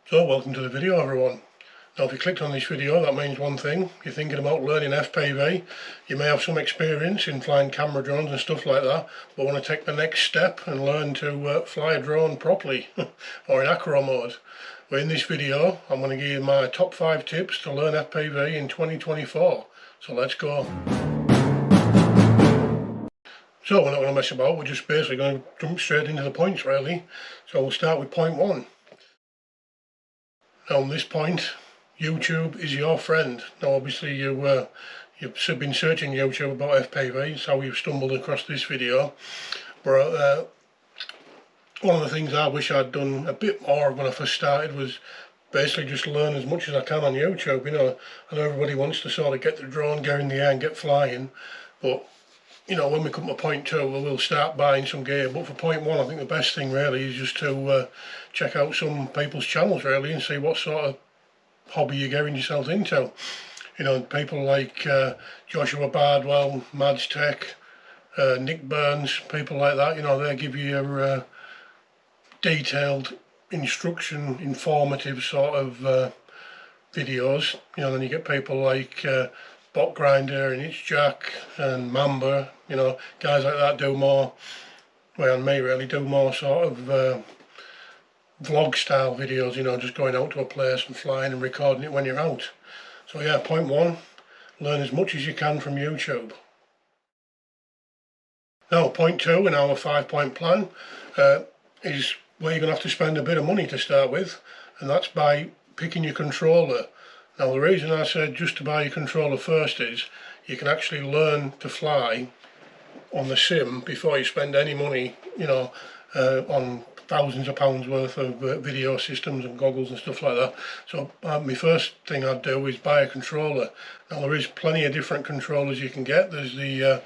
So welcome to the video everyone. Now if you clicked on this video, that means one thing: you're thinking about learning FPV. You may have some experience in flying camera drones and stuff like that, but want to take the next step and learn to fly a drone properly or in acro mode. Well, in this video I'm going to give you my top 5 tips to learn FPV in 2024. So let's go. So we're not going to mess about, we're just basically going to jump straight into the points really. So we'll start with point 1. Now on this point, YouTube is your friend. Now obviously you've been searching YouTube about FPV, so you've stumbled across this video. But one of the things I wish I'd done a bit more when I first started was basically just learn as much as I can on YouTube. You know, I know everybody wants to sort of get the drone, get in the air and get flying, but you know, when we come to point 2, we'll start buying some gear. But for point 1, I think the best thing really is just to check out some people's channels really and see what sort of hobby you're getting yourself into. You know, people like Joshua Bardwell, Mads Tech, Nick Burns, people like that. You know, they give you your detailed instruction, informative sort of videos. You know, then you get people like Bot Grinder and It's Jack and Mamba, you know, guys like that do more, well, and me really, do more sort of vlog style videos, you know, just going out to a place and flying and recording it when you're out. So yeah, point 1, learn as much as you can from YouTube. Now point 2 in our 5-point plan is where you're going to have to spend a bit of money to start with, and that's by picking your controller. Now the reason I said just to buy your controller first is you can actually learn to fly on the sim before you spend any money, you know, on thousands of pounds worth of video systems and goggles and stuff like that. So my first thing I'd do is buy a controller. Now there is plenty of different controllers you can get. There's the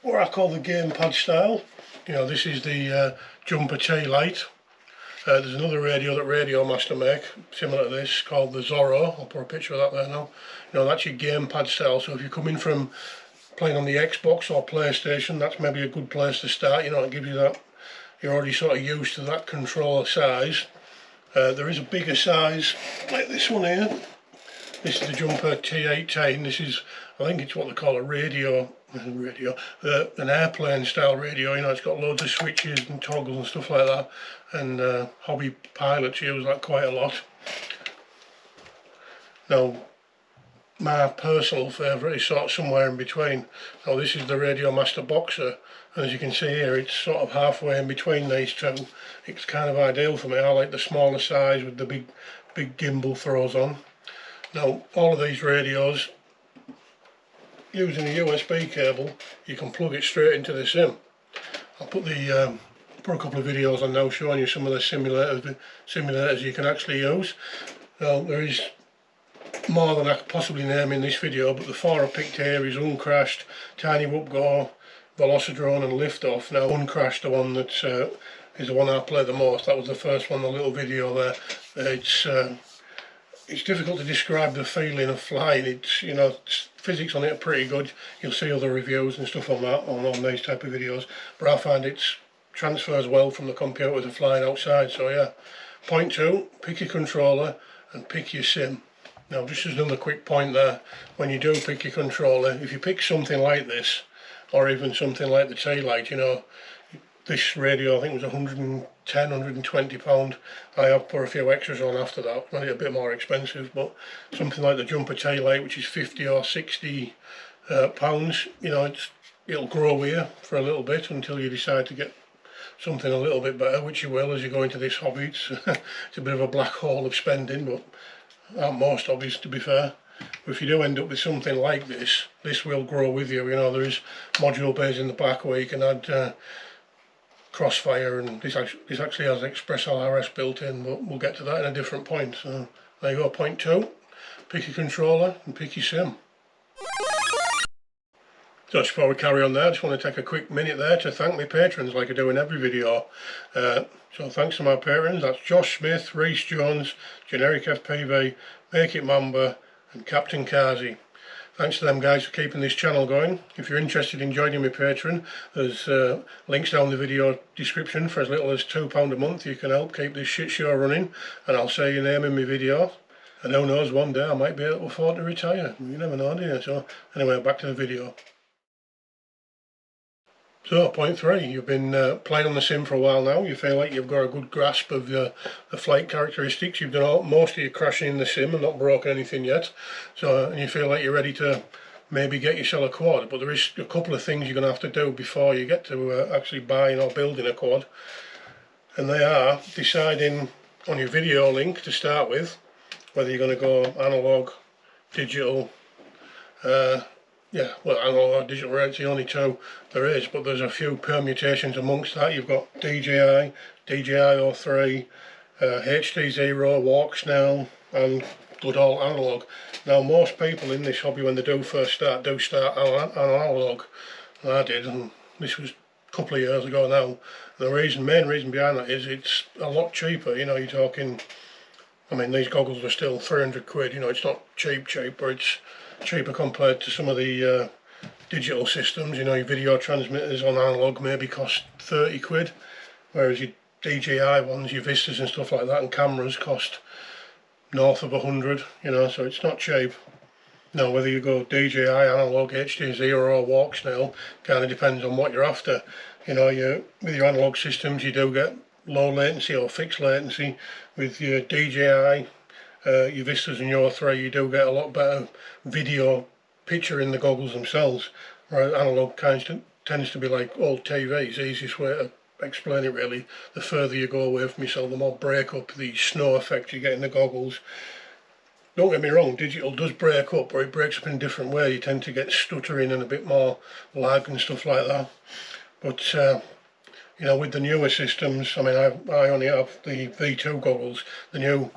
what I call the gamepad style. You know, this is the Jumper T-Lite. There's another radio that Radiomaster make, similar to this, called the Zorro. I'll put a picture of that there now. You know, that's your gamepad style, so if you're coming from playing on the Xbox or PlayStation, that's maybe a good place to start. You know, it gives you that, you're already sort of used to that controller size. There is a bigger size, like this one here. This is the Jumper T18. This is, I think it's what they call a an airplane style radio. You know, it's got loads of switches and toggles and stuff like that, and hobby pilots use that quite a lot. Now my personal favourite is sort of somewhere in between. Now this is the Radiomaster Boxer, and as you can see here, it's sort of halfway in between these two. It's kind of ideal for me. I like the smaller size with the big gimbal throws on. Now all of these radios, using a USB cable, you can plug it straight into the sim. I'll put a couple of videos on now showing you some of the simulators you can actually use. Now there is more than I could possibly name in this video, but the 4 I picked here is Uncrashed, Tiny Whoop Go, Velocidrone and Liftoff. Now Uncrashed, the one that is the one I play the most. That was the first one, the little video there. It's difficult to describe the feeling of flying. It's, you know, physics on it are pretty good. You'll see other reviews and stuff on that, on these type of videos, but I find it transfers well from the computer to flying outside. So yeah, point 2, pick your controller and pick your sim. Now just as another quick point there, when you do pick your controller, if you pick something like this, or even something like the T-Lite, you know, this radio I think was 110, 120 pound. I have put a few extras on after that, made it a bit more expensive, but something like the Jumper T-Lite, which is 50 or 60 pounds, you know, it'll grow with you for a little bit until you decide to get something a little bit better, which you will as you go into this hobby. It's a bit of a black hole of spending, but aren't most hobbies, to be fair. But if you do end up with something like this, this will grow with you. You know, there is module bays in the back where you can add crossfire, and this actually has Express LRS built in, but we'll get to that in a different point. So there you go, point 2, pick your controller and pick your sim. So just before we carry on there, I just want to take a quick minute there to thank my patrons like I do in every video. So thanks to my patrons, that's Josh Smith, Reese Jones, Generic FPV, Make It Mamba and Captain Kazi. Thanks to them guys for keeping this channel going. If you're interested in joining my Patreon, there's links down the video description. For as little as £2 a month you can help keep this shit show running, and I'll say your name in my video. And who knows, one day I might be able to afford to retire. You never know, do you? So anyway, back to the video. So, point 3, you've been playing on the sim for a while now. You feel like you've got a good grasp of the flight characteristics. You've done most of your crashing in the sim and not broken anything yet. So, and you feel like you're ready to maybe get yourself a quad. But there is a couple of things you're going to have to do before you get to actually buying or building a quad. And they are deciding on your video link to start with, whether you're going to go analog, digital, yeah, well, analog or digital, it's the only two there is, but there's a few permutations amongst that. You've got DJI, DJI-03, HD0, Walk Snell, and good old analog. Now, most people in this hobby, when they do first start, do start on analog. And I did, and this was a couple of years ago now. And the main reason behind that is it's a lot cheaper. You know, you're talking, I mean, these goggles are still 300 quid, you know, it's not cheap, but it's cheaper compared to some of the digital systems. You know, your video transmitters on analog maybe cost 30 quid, whereas your DJI ones, your Vistas and stuff like that, and cameras cost north of 100, you know, so it's not cheap. Now, whether you go DJI, analog, HD0 or Walk Snail, kind of depends on what you're after. You know, with your analog systems you do get low latency or fixed latency. With your DJI, your Vistas and your 3, you do get a lot better video picture in the goggles themselves, whereas analog tends to be like old TVs. The easiest way to explain it really, the further you go away from yourself, the more break up, the snow effect you get in the goggles. Don't get me wrong, digital does break up, or it breaks up in a different way. You tend to get stuttering and a bit more lag and stuff like that. But you know, with the newer systems, I mean, I only have the V2 goggles, the new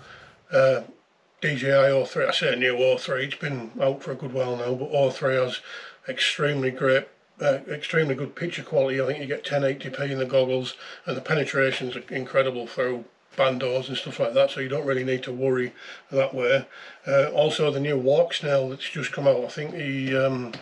DJI 03, I say new 03, it's been out for a good while now, but 03 has extremely good picture quality. I think you get 1080p in the goggles, and the penetrations are incredible through bandos and stuff like that, so you don't really need to worry that way. Also, the new Walk Snail that's just come out, I think the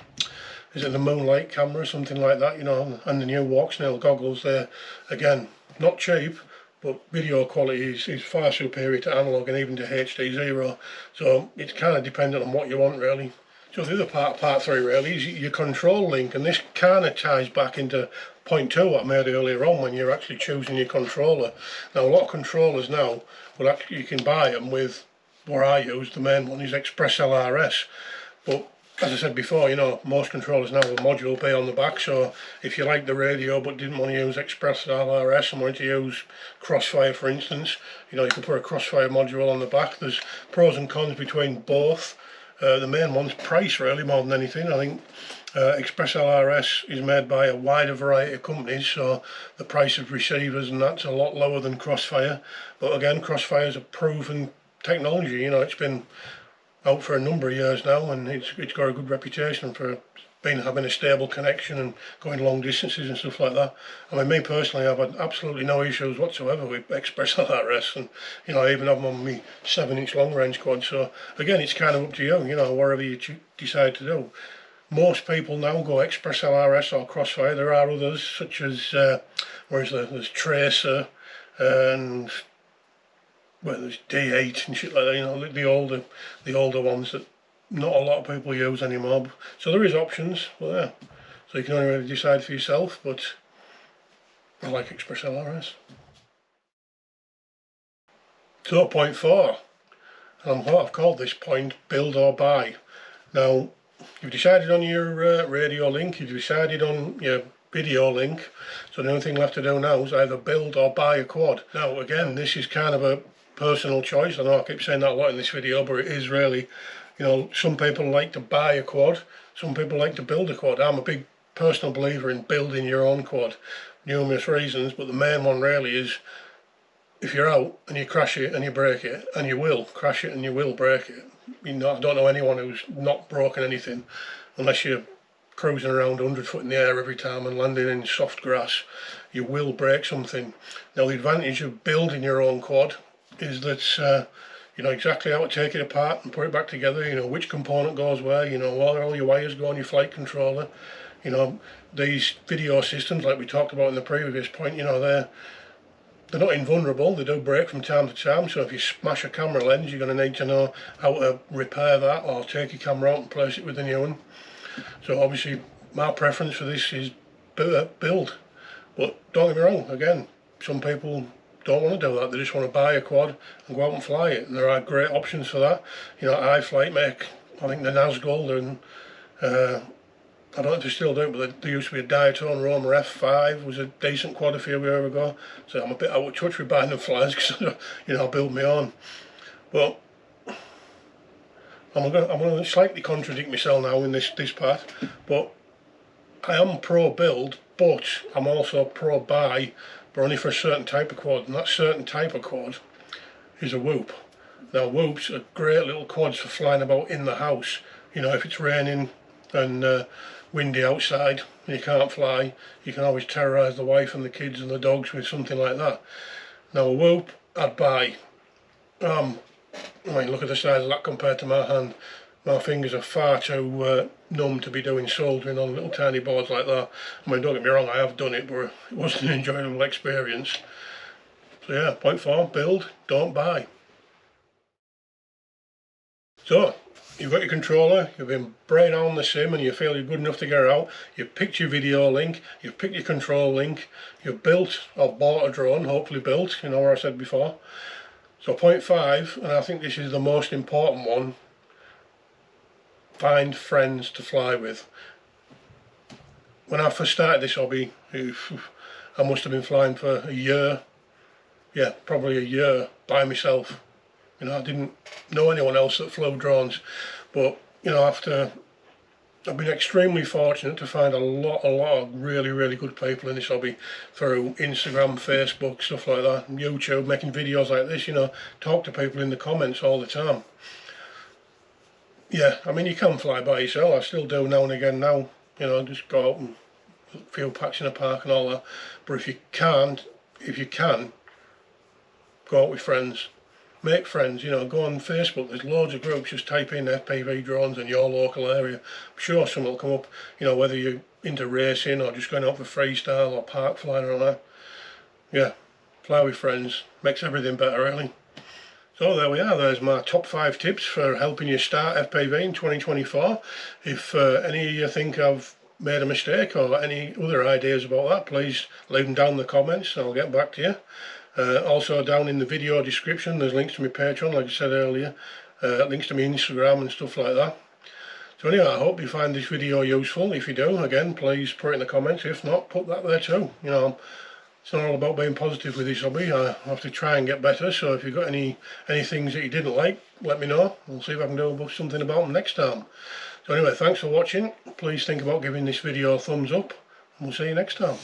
is it the Moonlight camera or something like that, you know, and the new Walk Snail goggles, they're again not cheap, but video quality is far superior to analog and even to HD0, so it's kind of dependent on what you want really. So the other part 3 really is your control link, and this kind of ties back into point 2 what I made earlier on when you're actually choosing your controller. Now, a lot of controllers now, well, actually you can buy them with what I use, the main one is Express LRS, but as I said before, you know, most controllers now have a module bay on the back, so if you like the radio but didn't want to use Express LRS and wanted to use Crossfire for instance, you know, you can put a Crossfire module on the back. There's pros and cons between both. The main one's price really more than anything. I think Express LRS is made by a wider variety of companies, so the price of receivers and that's a lot lower than Crossfire. But again, Crossfire's a proven technology, you know, it's been out for a number of years now, and it's got a good reputation for having a stable connection and going long distances and stuff like that. I mean, me personally, I've had absolutely no issues whatsoever with Express LRS, and you know, I even have them on my 7-inch long range quad. So again, it's kind of up to you, you know, whatever you decide to do. Most people now go Express LRS or Crossfire. There are others such as there's Tracer and well, there's D8 and shit like that, you know, the older ones that not a lot of people use anymore. So there is options, but yeah, so you can only really decide for yourself, but I like Express LRS. So point 4, and I've called this point build or buy. Now, you've decided on your radio link, you've decided on your video link, so the only thing left to do now is either build or buy a quad. Now again, this is kind of a personal choice. I know I keep saying that a lot in this video, but it is really, you know, some people like to buy a quad, some people like to build a quad. I'm a big personal believer in building your own quad, numerous reasons, but the main one really is if you're out and you crash it and you break it, and you will crash it and you will break it. You know, I don't know anyone who's not broken anything unless you're cruising around 100 foot in the air every time and landing in soft grass. You will break something. Now, the advantage of building your own quad is that You know exactly how to take it apart and put it back together. You know which component goes where. You know where all your wires go on your flight controller. You know, these video systems, like we talked about in the previous point, you know, they're not invulnerable. They do break from time to time. So if you smash a camera lens, you're going to need to know how to repair that, or take your camera out and place it with a new one. So obviously my preference for this is build. But don't get me wrong, again, some people don't want to do that. They just want to buy a quad and go out and fly it. And there are great options for that. You know, iFlight make, I think the Nazgul, and I don't know if they still do it, but there used to be a Diatone Roma F5, was a decent quad a few years ago. So I'm a bit out of touch with buying them flies because you know I build my own. But I'm going to slightly contradict myself now in this part. But I am pro build, but I'm also pro buy, but only for a certain type of quad, and that certain type of quad is a Whoop. Now Whoops are great little quads for flying about in the house. You know, if it's raining and windy outside and you can't fly, you can always terrorise the wife and the kids and the dogs with something like that. Now a Whoop I'd buy. I mean, look at the size of that compared to my hand. My fingers are far too numb to be doing soldering on little tiny boards like that. I mean, don't get me wrong, I have done it, but it wasn't an enjoyable experience. So yeah, point 4, build, don't buy. So, you've got your controller, you've been brain on the sim and you feel you're good enough to get her out, you've picked your video link, you've picked your control link, you've built or bought a drone, hopefully built, you know what I said before. So point 5, and I think this is the most important one, find friends to fly with. When I first started this hobby, I must have been flying for a year, yeah, probably a year by myself. You know, I didn't know anyone else that flew drones, but you know, I've been extremely fortunate to find a lot of really good people in this hobby through Instagram, Facebook, stuff like that, and YouTube, making videos like this. You know, talk to people in the comments all the time. Yeah, I mean, you can fly by yourself. I still do now and again now. You know, just go out and field packs in a park and all that. But if you can, go out with friends. Make friends, you know, go on Facebook, there's loads of groups, just type in FPV drones in your local area. I'm sure some will come up, you know, whether you're into racing or just going out for freestyle or park flying or that. Yeah, fly with friends, makes everything better really. So there we are, there's my top 5 tips for helping you start FPV in 2024. If any of you think I've made a mistake or any other ideas about that, please leave them down in the comments and I'll get back to you. Also down in the video description there's links to my Patreon, like I said earlier, links to my Instagram and stuff like that. So anyway, I hope you find this video useful. If you do, again, please put it in the comments. If not, put that there too. You know, it's not all about being positive with this hobby. I have to try and get better, so if you've got any things that you didn't like, let me know. We'll see if I can do something about them next time. So anyway, thanks for watching. Please think about giving this video a thumbs up, and we'll see you next time.